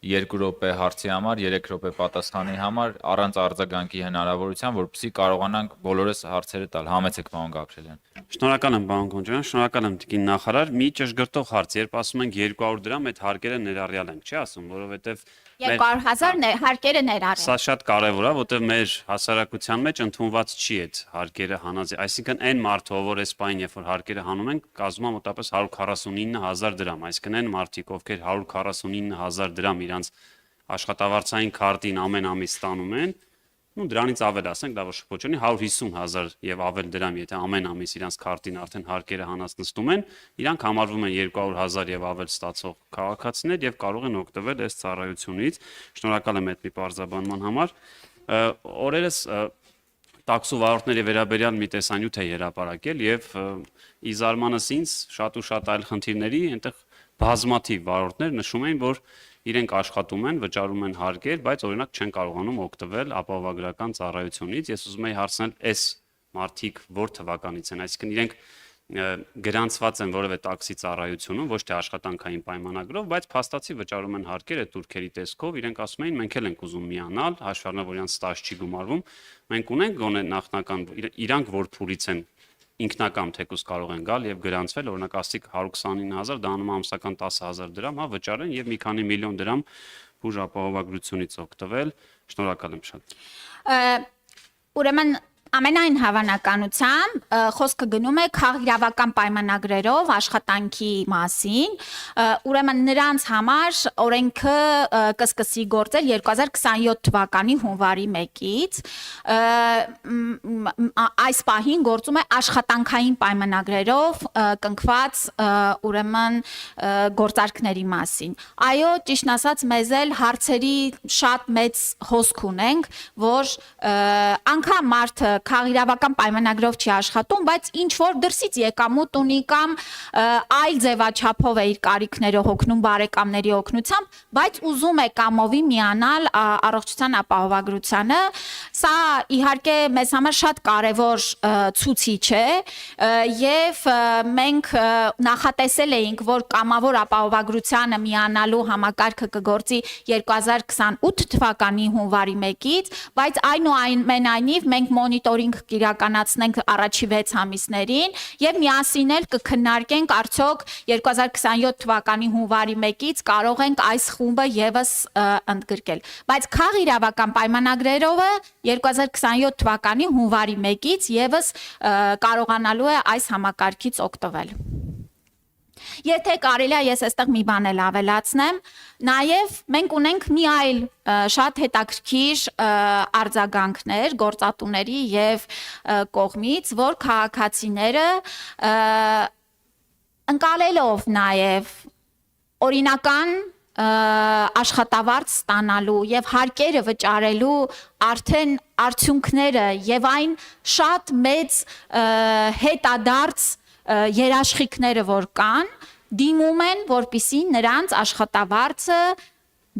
2 րոպե հարցի համար, 3 րոպե պատասխանի համար առանց արձագանքի հնարավորության, որպեսզի կարողանանք բոլորս հարցերը տալ։ Համեցեք, պարոն Գաբրելյան։ Շնորհակալ եմ, պարոն Քոջարյան, շնորհակալ եմ տիկին նախարար։ Մի ճշգրտող հարց, երբ ասում ենք 200 դրամ, այդ հարկերը ներառյալ ենք, չի ասում, որովհետև 200,000 հարկերը ներառել։ Սա շատ կարևոր է, որովհետև մեր հասարակության մեջ ընդունված չի այդ հարկերը հանած, այսինքն այն մարդը, որ այս պայն երբ որ հարկերը հանում են, կազմում է մոտավորապես 149,000 դրամ, այսինքն այն մարդիկ, ովքեր 149,000 դրամ իրանց աշխատավարձային քարտին ամեն ամիս ստանում են, ու դրանից ավել ասենք, դա ոչ շփոթ չունի 150,000 եւ ավել դրամ, եթե ամեն ամիս իրանց քարտին արդեն հարկերը հանած նստում են, իրանք համարվում են 200,000 եւ ավել ստացող քաղաքացիներ եւ կարող են օգտվել այս ծառայությունից։ Շնորհակալ եմ այդ մի բարձրաբանման համար։ Օրերս տաքսու վարորդների վերաբերյալ մի տեսանյութ է հրապարակել եւ ի զարմանս ինձ շատ ու շատ այլ խնդիրների այնտեղ բազմաթիվ վարորդներ նշում էին, որ իրենք աշխատում են, վճարում են հարկեր, բայց օրինակ չեն կարողանում օգտվել ապահովագրական ծառայությունից։ Ես ուզում եի հարցնել, այս մարդիկ որ թվականից են, այսինքն իրենք գրանցված են որևէ տաքսի ծառայությունում, ոչ թե աշխատանքային պայմանագրով, բայց փաստացի վճարում են հարկերը турքերի տեսքով, իրենք ասում էին, մենք էլ ենք ուզում միանալ, հաշվառնով որ իրանց ստաժ չի գումարվում, մենք ունենք գոնե նախնական իրանք որ փուրից են ինքնակամ թեկուզ կարող են գալ եւ գրանցվել, օրինակ ասիկ 129,000 դա անում ամսական 10,000 դրամ, հա վճարեն եւ մի քանի միլիոն դրամ բուժ ապահովագրությունից օգտվել։ Շնորհակալ եմ շատ։ Ուրեմն ամենայն հավանականությամբ խոսքը գնում է քաղաքական պայմանագրերով աշխատանքի մասին, ուրեմն նրանց համար օրենքը կսկսի գործել 2027 թվականի հունվարի 1-ից, այս պահին գործում է աշխատանքային պայմանագրերով կնքված ուրեմն գործարքների մասին։ Այո, ճիշտ ասած մեզ էլ հարցերի շատ մեծ հոսք ունենք, որ անգամ մարդը քաղաքական պայմանագրով չի աշխատում, բայց ինչ որ դրսից եկամուտ ունի կամ այլ ձևաչափով է իր կարիքները հոգնում բարեկամների օգնությամբ, բայց ուզում է կամովի միանալ առողջության ապահովագրությանը։ Սա իհարկե մեզ համար շատ կարևոր ցուցիչ է եւ մենք նախատեսել էինք, որ կամավոր ապահովագրությանը միանալու համակարգը կգործի 2028 թվականի հունվարի 1-ից, բայց այնուամենայնիվ մենք մոնիտորինգ կիրականացնենք առաջի 6 ամիսներին եւ միասին էլ կքննարկենք արդյոք 2027 թվականի հունվարի 1-ից կարող ենք այս խումբը եւս ընդգրկել, բայց քաղաքական պայմանագրերով 2027 թվականի հունվարի 1-ից եւս կարողանալու է այս համակարգից օգտվել։ Եթե կարելի է ես այստեղ մի բան էլ ավելացնեմ, նաև մենք ունենք մի այլ շատ հետաքրքիր արձագանքներ գործատուների եւ կողմից, որ քաղաքացիները ընկալելով նաև օրինական աշխատավարձ ստանալու եւ հարկերը վճարելու արդեն արդյունքները եւ այն շատ մեծ հետադարձ երաշխիքները որ կան, դիմում են, որպիսի նրանց աշխատավարձը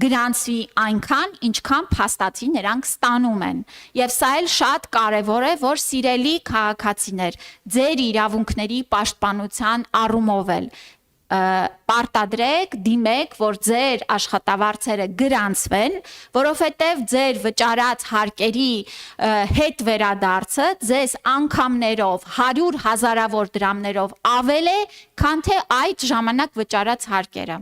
գրանցվի այնքան, ինչքան փաստացի նրանք ստանում են։ Եվ սա էլ շատ կարևոր է, որ սիրելի քաղաքացիներ, ձեր իրավունքների պաշտպանության առումով էլ պարտադրեք, դիմեք, որ ձեր աշխատավարձերը գրանցվեն, որովհետև ձեր վճարած հարկերի հետ վերադարձը ձեզ անգամներով 100 հազարավոր դրամներով ավել է, քան թե այդ ժամանակ վճարած հարկերը։